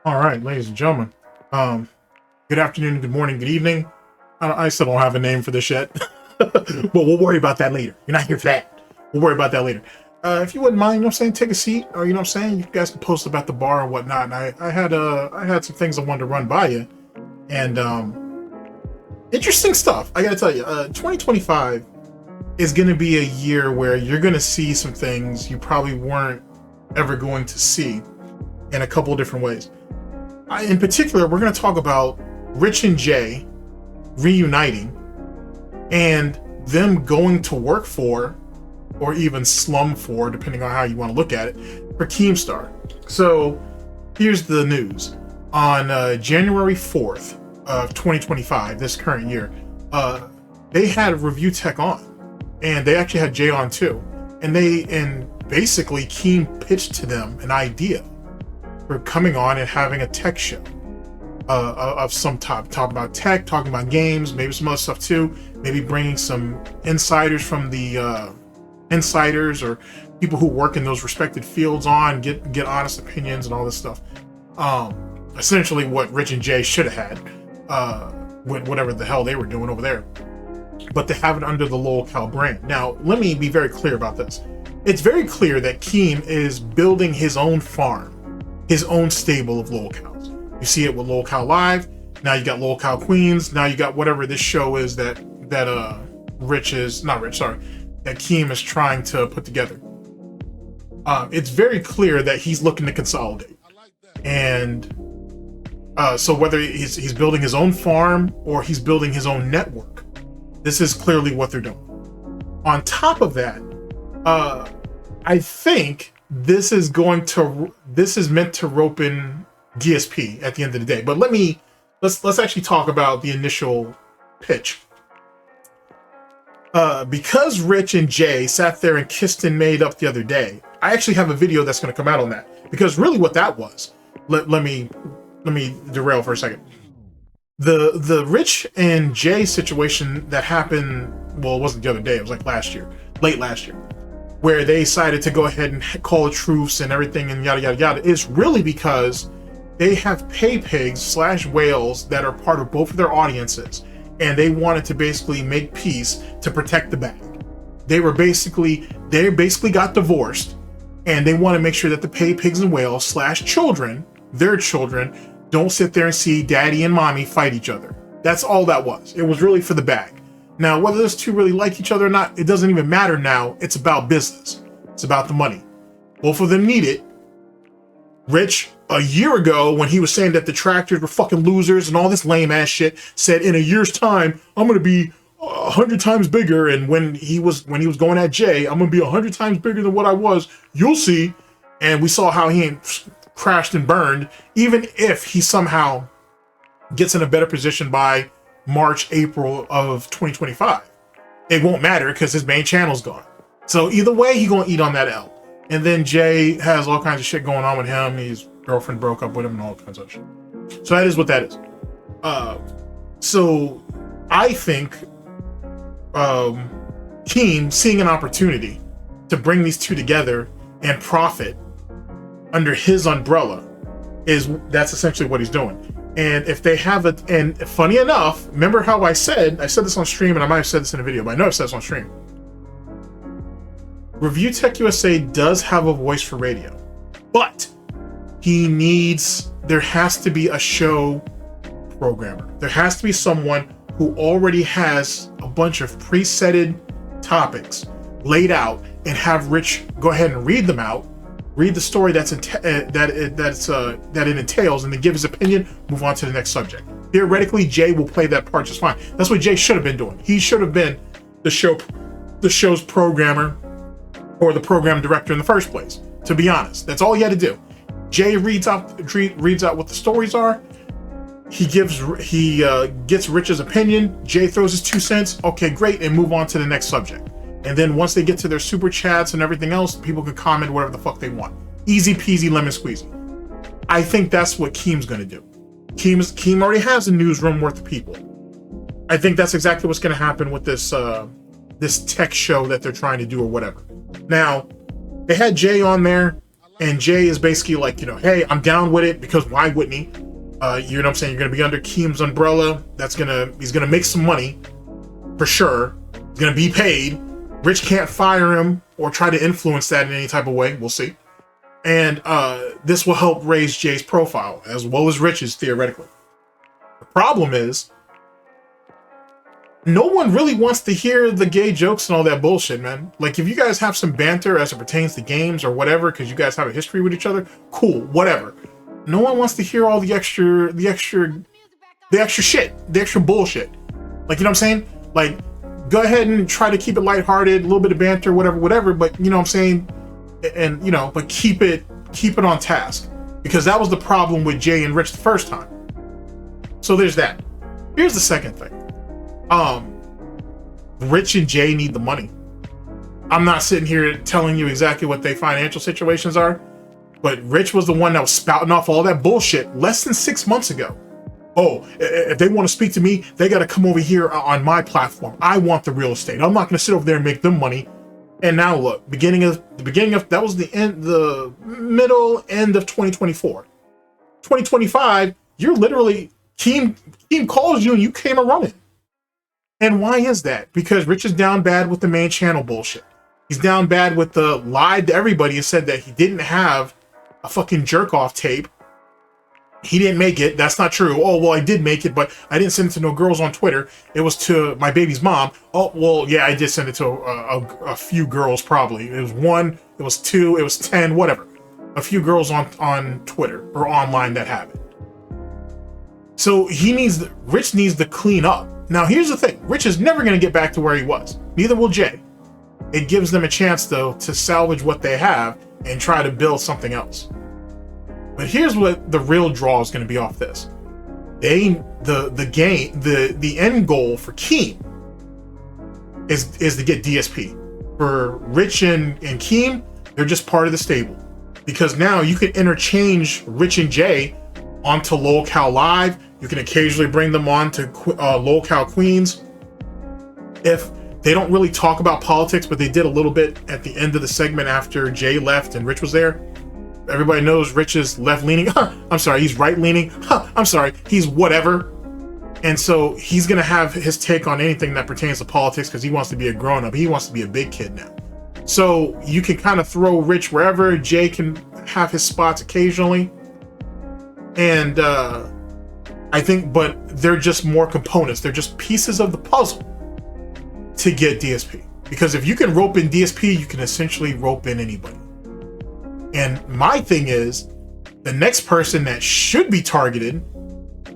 All right, ladies and gentlemen. Good afternoon, good morning, good evening. I still don't have a name for this yet, but we'll worry about that later. You're not here for that. We'll worry about that later. If you wouldn't mind, you know what I'm saying, take a seat, or you know what I'm saying, you guys can post about the bar and whatnot. And I had some things I wanted to run by you, and interesting stuff. I gotta tell you, 2025 is gonna be a year where you're gonna see some things you probably weren't ever going to see in a couple of different ways. In particular, we're going to talk about Rich and Jay reuniting and them going to work for, or even slum for, depending on how you want to look at it, for Keemstar. So here's the news. On January 4th of 2025, this current year, they had ReviewTech on, and they actually had Jay on too. And basically Keem pitched to them an idea for coming on and having a tech show of some type, talking about tech, talking about games, maybe some other stuff too, maybe bringing some insiders from the insiders or people who work in those respected fields on, get honest opinions and all this stuff. Essentially what Rich and Jay should have had with whatever the hell they were doing over there, but to have it under the locale brand. Now let me be very clear about this. It's very clear that Keem is building his own farm, his own stable of locales. You see it with Locale Live. Now you got Locale Queens. Now you got whatever this show is that Keem is trying to put together. It's very clear that he's looking to consolidate. And so whether he's building his own farm or he's building his own network, this is clearly what they're doing. On top of that, I think this is meant to rope in DSP at the end of the day. But let's actually talk about the initial pitch. Because Rich and Jay sat there and kissed and made up the other day, I actually have a video that's going to come out on that. Because really what that was, let me derail for a second. The Rich and Jay situation that happened, well, it wasn't the other day, it was like late last year, where they decided to go ahead and call a truce and everything and yada yada yada, is really because they have pay pigs / whales that are part of both of their audiences, and they wanted to basically make peace to protect the bag. They basically got divorced, and they want to make sure that the pay pigs and whales / children, their children, don't sit there and see daddy and mommy fight each other. That's all that was. It was really for the bag. Now, whether those two really like each other or not, it doesn't even matter now. It's about business. It's about the money. Both of them need it. Rich, a year ago, when he was saying that Detractors were fucking losers and all this lame ass shit, said in a year's time, I'm going to be 100 times bigger. And when he was going at Jay, I'm going to be 100 times bigger than what I was. You'll see. And we saw how he crashed and burned. Even if he somehow gets in a better position by March, April of 2025, it won't matter because his main channel's gone. So either way, he's gonna eat on that L. And then Jay has all kinds of shit going on with him. His girlfriend broke up with him and all kinds of shit. So that is what that is. So I think Keem seeing an opportunity to bring these two together and profit under his umbrella that's essentially what he's doing. And if they have it, and funny enough, remember how I said this on stream, and I might have said this in a video, but I know I've said this on stream. ReviewTechUSA does have a voice for radio, but there has to be a show programmer. There has to be someone who already has a bunch of presetted topics laid out and have Rich go ahead and read them out, read the story that it entails, and then give his opinion, move on to the next subject. Theoretically, Jay will play that part just fine. That's what Jay should have been doing. He should have been the show's programmer or the program director in the first place. To be honest, that's all he had to do. Jay reads out what the stories are. He gets Rich's opinion. Jay throws his 2 cents. Okay, great, and move on to the next subject. And then once they get to their super chats and everything else, people can comment whatever the fuck they want. Easy peasy lemon squeezy. I think that's what Keem's gonna do. Keem already has a newsroom worth of people. I think that's exactly what's gonna happen with this tech show that they're trying to do or whatever. Now, they had Jay on there. And Jay is basically like, you know, hey, I'm down with it because why wouldn't he? You know what I'm saying? You're gonna be under Keem's umbrella. He's gonna make some money for sure. He's gonna be paid. Rich can't fire him or try to influence that in any type of way. We'll see. And this will help raise Jay's profile as well as Rich's, theoretically. The problem is, no one really wants to hear the gay jokes and all that bullshit, man. Like, if you guys have some banter as it pertains to games or whatever, because you guys have a history with each other, cool, whatever. No one wants to hear all the extra shit, the extra bullshit. Like, you know what I'm saying? Like, go ahead and try to keep it lighthearted, a little bit of banter, whatever, but you know what I'm saying? And, you know, but keep it on task. Because that was the problem with Jay and Rich the first time. So there's that. Here's the second thing. Rich and Jay need the money. I'm not sitting here telling you exactly what their financial situations are, but Rich was the one that was spouting off all that bullshit less than 6 months ago. Oh, if they want to speak to me, they got to come over here on my platform. I want the real estate. I'm not going to sit over there and make them money. And now look, the beginning of that was the middle end of 2024. 2025, you're literally Keem calls you and you came a running. And why is that? Because Rich is down bad with the main channel bullshit. He's down bad with the lied to everybody and said that he didn't have a fucking jerk off tape. He didn't make it. That's not true. Oh, well, I did make it, but I didn't send it to no girls on Twitter. It was to my baby's mom. Oh, well, yeah, I did send it to a few girls, probably. It was 1, it was 2, it was 10, whatever. A few girls on Twitter or online that have it. So Rich needs to clean up. Now, here's the thing. Rich is never going to get back to where he was. Neither will Jay. It gives them a chance, though, to salvage what they have and try to build something else. But here's what the real draw is going to be off this. The end goal for Keem is to get DSP. For Rich and Keem, they're just part of the stable. Because now you can interchange Rich and Jay onto LolCal Live. You can occasionally bring them on to LolCal Queens. If they don't really talk about politics, but they did a little bit at the end of the segment after Jay left and Rich was there. Everybody knows Rich is left-leaning. I'm sorry, he's right-leaning. I'm sorry, he's whatever. And so he's going to have his take on anything that pertains to politics because he wants to be a grown-up. He wants to be a big kid now. So you can kind of throw Rich wherever. Jay can have his spots occasionally. And I think, but they're just more components. They're just pieces of the puzzle to get DSP. Because if you can rope in DSP, you can essentially rope in anybody. And my thing is, the next person that should be targeted,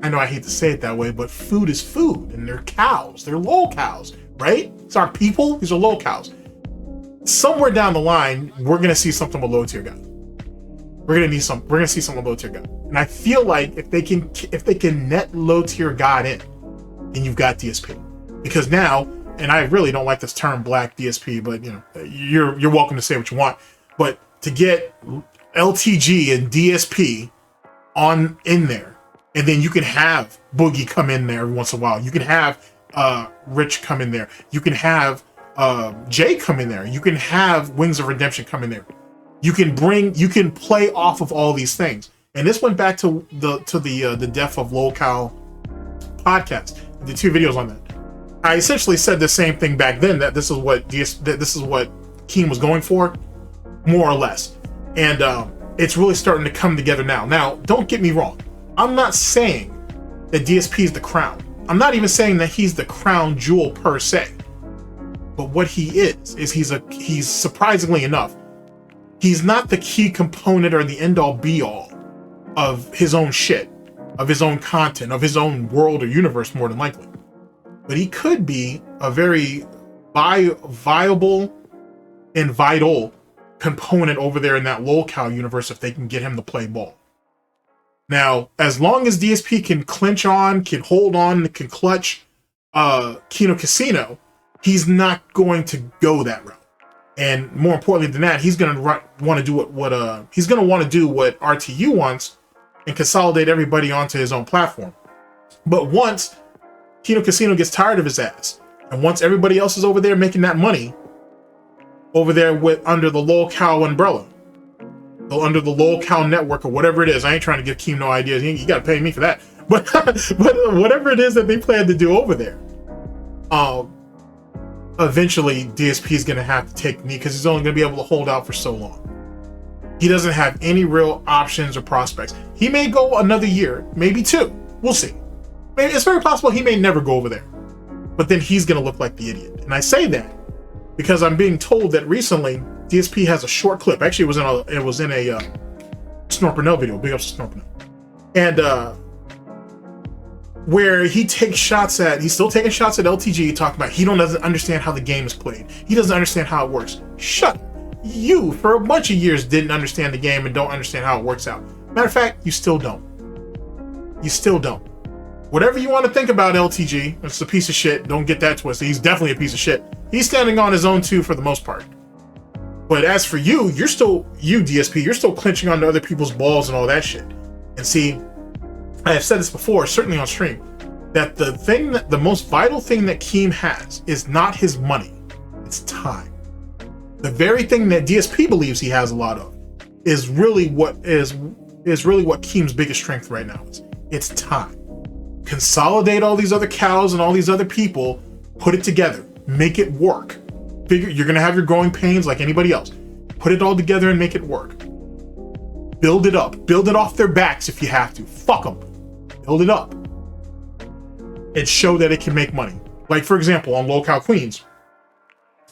I know I hate to say it that way, but food is food, and they're cows. They're lol cows, right? It's our people. These are lol cows. Somewhere down the line, we're gonna see something with low tier Gout. We're gonna see something with low tier Gout. And I feel like if they can net low tier Gout in, then you've got DSP. Because now, and I really don't like this term black DSP, but you know, you're welcome to say what you want. But to get LTG and DSP in there, and then you can have Boogie come in there every once in a while. You can have Rich come in there. You can have Jay come in there. You can have Wings of Redemption come in there. You can play off of all these things. And this went back to the Death of LolCal podcast. I did 2 videos on that. I essentially said the same thing back then, that this is what Keem was going for, more or less. And it's really starting to come together now. Now, don't get me wrong. I'm not saying that DSP is the crown. I'm not even saying that he's the crown jewel per se. But what he is he's surprisingly enough, he's not the key component or the end-all be-all of his own shit, of his own content, of his own world or universe, more than likely. But he could be a very viable and vital component over there in that LolCal universe if they can get him to play ball. Now, as long as DSP can clinch on, can hold on, can clutch Kino Casino, he's not going to go that route. And more importantly than that, he's going to want to do what he's going to want to do what RTU wants and consolidate everybody onto his own platform. But once Kino Casino gets tired of his ass, and once everybody else is over there making that money over there under the LolCal umbrella, under the lolcow network or whatever it is. I ain't trying to give Keem no ideas. You got to pay me for that. But whatever it is that they plan to do over there, eventually DSP is going to have to take the knee because he's only going to be able to hold out for so long. He doesn't have any real options or prospects. He may go another year, maybe 2. We'll see. It's very possible he may never go over there. But then he's going to look like the idiot. And I say that because I'm being told that recently DSP has a short clip. Actually, it was in a Snort Burnell video. Big ups to Snort Burnell. And where he's still taking shots at LTG, talking about he doesn't understand how the game is played. He doesn't understand how it works. Shut up. You, for a bunch of years, didn't understand the game and don't understand how it works out. Matter of fact, you still don't. You still don't. Whatever you want to think about LTG, it's a piece of shit. Don't get that twisted. He's definitely a piece of shit. He's standing on his own too for the most part. But as for you, DSP, you're still clinching onto other people's balls and all that shit. And see, I have said this before, certainly on stream, that the most vital thing that Keem has is not his money, it's time. The very thing that DSP believes he has a lot of is really what Keem's biggest strength right now is. It's time. Consolidate all these other cows and all these other people, put it together, make it work. Figure you're gonna have your growing pains like anybody else. Put it all together and make it work. Build it up. Build it off their backs if you have to. Fuck them. Build it up. And show that it can make money. Like, for example, on Lolcow Queens,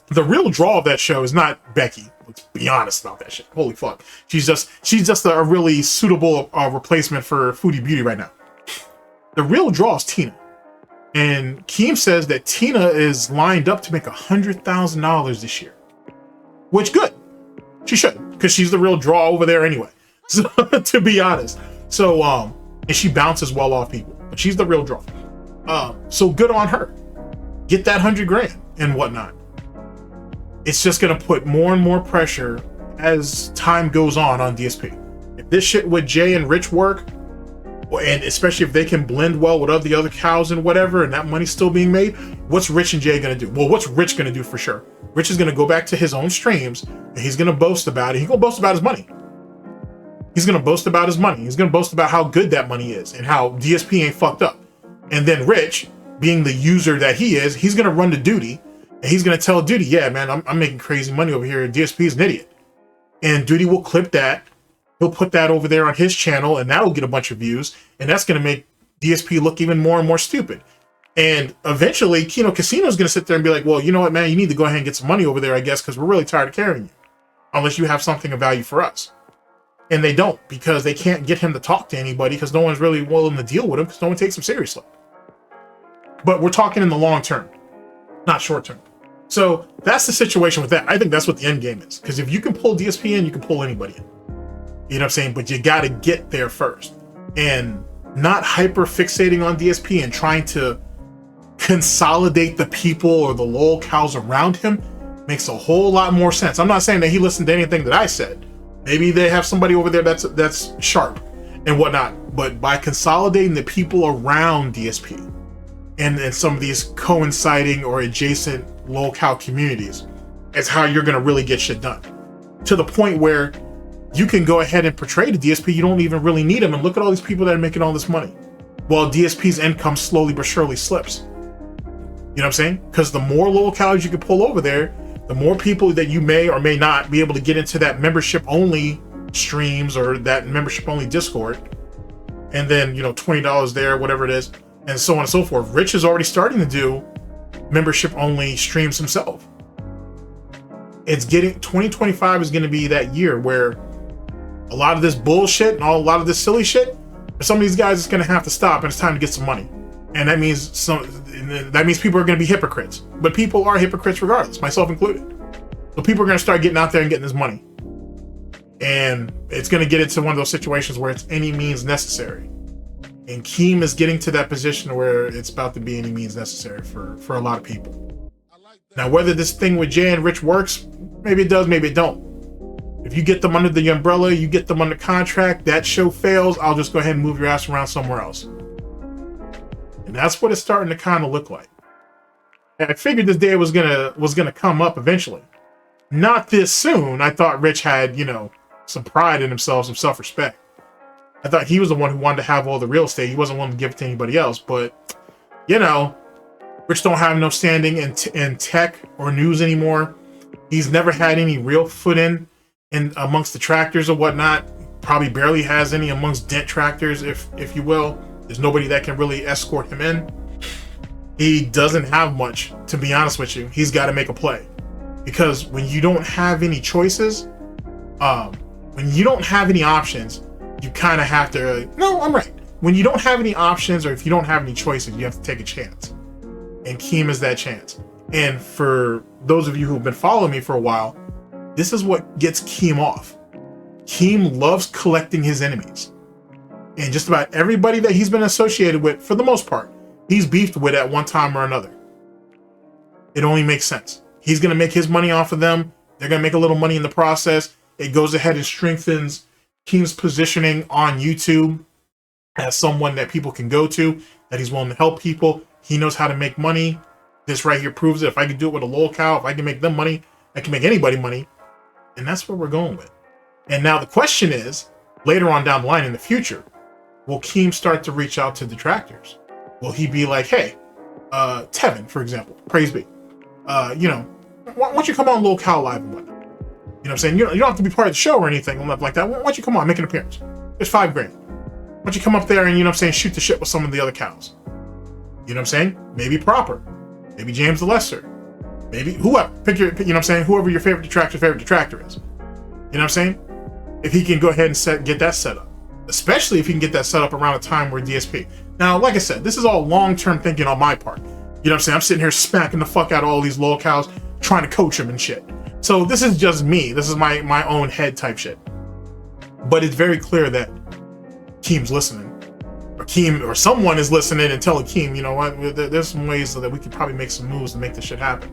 the real draw of that show is not Becky. Let's be honest about that shit. Holy fuck. She's just a really suitable replacement for Foodie Beauty right now. The real draw is Tina. And Keem says that Tina is lined up to make $100,000 this year. Which, good. She should, because she's the real draw over there anyway. So, to be honest. So, and she bounces well off people. But she's the real draw. So good on her. Get that $100,000 and whatnot. It's just gonna put more and more pressure as time goes on DSP. If this shit with Jay and Rich work, and especially if they can blend well with the other cows and whatever, and that money's still being made, what's Rich and Jay gonna do? Well, what's Rich gonna do for sure? Rich is gonna go back to his own streams and he's gonna boast about it. He's gonna boast about his money. He's gonna boast about his money. He's gonna boast about how good that money is and how DSP ain't fucked up. And then Rich, being the user that he is, he's gonna run to Duty and he's gonna tell Duty, yeah, man, I'm making crazy money over here. DSP is an idiot. And Duty will clip that. He'll put that over there on his channel and that'll get a bunch of views. And that's gonna make DSP look even more and more stupid. And eventually, Kino Casino is gonna sit there and be like, well, you know what, man, you need to go ahead and get some money over there, I guess, because we're really tired of carrying you. Unless you have something of value for us. And they don't, because they can't get him to talk to anybody because no one's really willing to deal with him because no one takes him seriously. But we're talking in the long term, not short term. So that's the situation with that. I think that's what the end game is. Because if you can pull DSP in, you can pull anybody in. You know what I'm saying? But you got to get there first. And not hyper fixating on DSP and trying to consolidate the people or the lol cows around him makes a whole lot more sense. I'm not saying that he listened to anything that I said. Maybe they have somebody over there that's sharp and whatnot. But by consolidating the people around DSP and some of these coinciding or adjacent lolcow communities is how you're going to really get shit done. To the point where you can go ahead and portray the DSP. You don't even really need them. And look at all these people that are making all this money. While DSP's income slowly but surely slips. You know what I'm saying? Because the more lolcows you can pull over there, the more people that you may or may not be able to get into that membership only streams or that membership only Discord. And then, you know, $20 there, whatever it is, and so on and so forth. Rich is already starting to do membership only streams himself. It's getting 2025 is going to be that year where a lot of this bullshit and a lot of this silly shit, some of these guys is going to have to stop, and it's time to get some money. And that means people are going to be hypocrites. But people are hypocrites regardless, myself included. So people are going to start getting out there and getting this money. And it's going to get into one of those situations where it's any means necessary. And Keem is getting to that position where it's about to be any means necessary for a lot of people. Now, whether this thing with Jay and Rich works, maybe it does, maybe it don't. If you get them under the umbrella, you get them under contract, that show fails, I'll just go ahead and move your ass around somewhere else. And that's what it's starting to kind of look like. And I figured this day was gonna come up eventually. Not this soon. I thought Rich had, you know, some pride in himself, some self-respect. I thought he was the one who wanted to have all the real estate. He wasn't willing to give it to anybody else. But, you know, Rich don't have no standing in tech or news anymore. He's never had any real foot in amongst the tractors or whatnot. Probably barely has any amongst Detractors, if you will. There's nobody that can really escort him in. He doesn't have much, to be honest with you. He's got to make a play. Because when you don't have any choices, when you don't have any options, you kind of have to, no, I'm right. When you don't have any options, or if you don't have any choices, you have to take a chance. And Keem is that chance. And for those of you who've been following me for a while, this is what gets Keem off. Keem loves collecting his enemies. And just about everybody that he's been associated with, for the most part, he's beefed with at one time or another. It only makes sense. He's going to make his money off of them. They're going to make a little money in the process. It goes ahead and strengthens Keem's positioning on YouTube as someone that people can go to, that he's willing to help people. He knows how to make money. This right here proves it. If I can do it with a lolcow, if I can make them money, I can make anybody money. And that's what we're going with. And now the question is, later on down the line in the future, will Keem start to reach out to detractors? Will he be like, hey, Tevin, for example, praise be, you know, why don't you come on lolcow live and whatnot? You know what I'm saying? You don't have to be part of the show or anything like that. Why don't you come on, make an appearance? It's $5 grand. Why don't you come up there and, you know what I'm saying, shoot the shit with some of the other cows? You know what I'm saying? Maybe Proper. Maybe James the Lesser. Maybe whoever. Pick your, you know what I'm saying? Whoever your favorite detractor is. You know what I'm saying? If he can go ahead and get that set up. Especially if he can get that set up around a time where DSP. Now, like I said, this is all long-term thinking on my part. You know what I'm saying? I'm sitting here smacking the fuck out of all these lolcows, trying to coach them and shit. So this is just me. This is my own head type shit. But it's very clear that Keem's listening. Or Keem, or someone is listening and telling Keem, you know what, there's some ways so that we could probably make some moves to make this shit happen.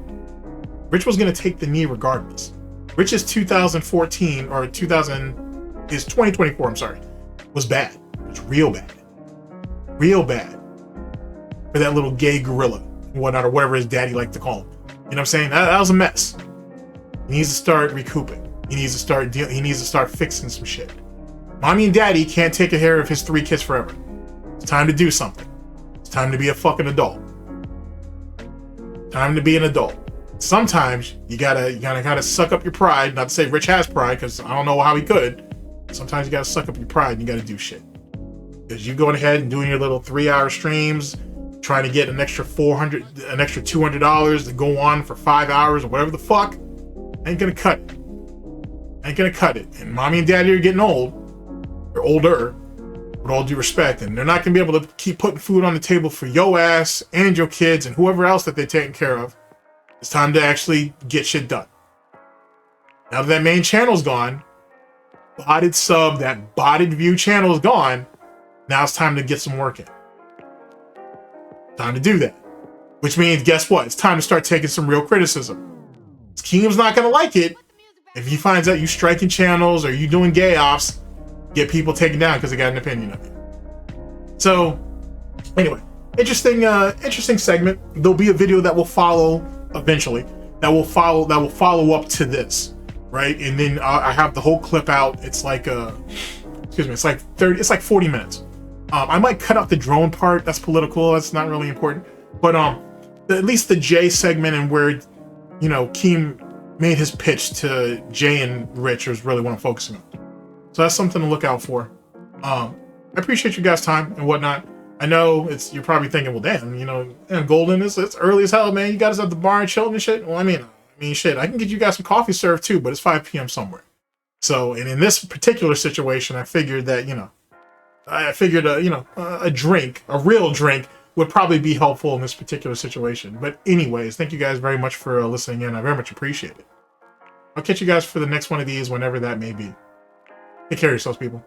Rich was going to take the knee regardless. Rich's 2014, or his 2024, I'm sorry, was bad. It was real bad. Real bad. For that little gay gorilla, and whatnot, or whatever his daddy liked to call him. You know what I'm saying? That was a mess. He needs to start recouping. He needs to start fixing some shit. Mommy and daddy can't take care of his 3 kids forever. It's time to do something. It's time to be a fucking adult. Time to be an adult. Sometimes you gotta suck up your pride. Not to say Rich has pride, because I don't know how he could. Sometimes you gotta suck up your pride and you gotta do shit. Because you going ahead and doing your little 3-hour streams, trying to get an extra $200 to go on for 5 hours or whatever the fuck, ain't gonna cut it. Ain't gonna cut it. And mommy and daddy are getting old. They're older, with all due respect, and they're not gonna be able to keep putting food on the table for your ass and your kids and whoever else that they're taking care of. It's time to actually get shit done. Now that main channel's gone, botted sub, that botted view channel is gone, now it's time to get some work in. Time to do that. Which means, guess what? It's time to start taking some real criticism. Keem's not gonna like it if he finds out you striking channels or you doing gay ops, get people taken down because they got an opinion of it. So, anyway, interesting segment. There'll be a video that will follow eventually. That will follow up to this, right? And then I have the whole clip out. It's like it's like 40 minutes. I might cut out the drone part. That's political. That's not really important. But at least the Jay segment and where, you know, Keem made his pitch to Jay and Rich is really what I'm focusing on. So that's something to look out for. I appreciate you guys' time and whatnot. I know you're probably thinking, well, damn, you know, and Golden, it's early as hell, man. You guys at the bar and chilling and shit. Well, I mean, shit, I can get you guys some coffee served too, but it's 5 p.m. somewhere. So, and in this particular situation, I figured that, you know, a drink, a real drink, would probably be helpful in this particular situation. But anyways, thank you guys very much for listening in. I very much appreciate it. I'll catch you guys for the next one of these, whenever that may be. Take care of yourselves, people.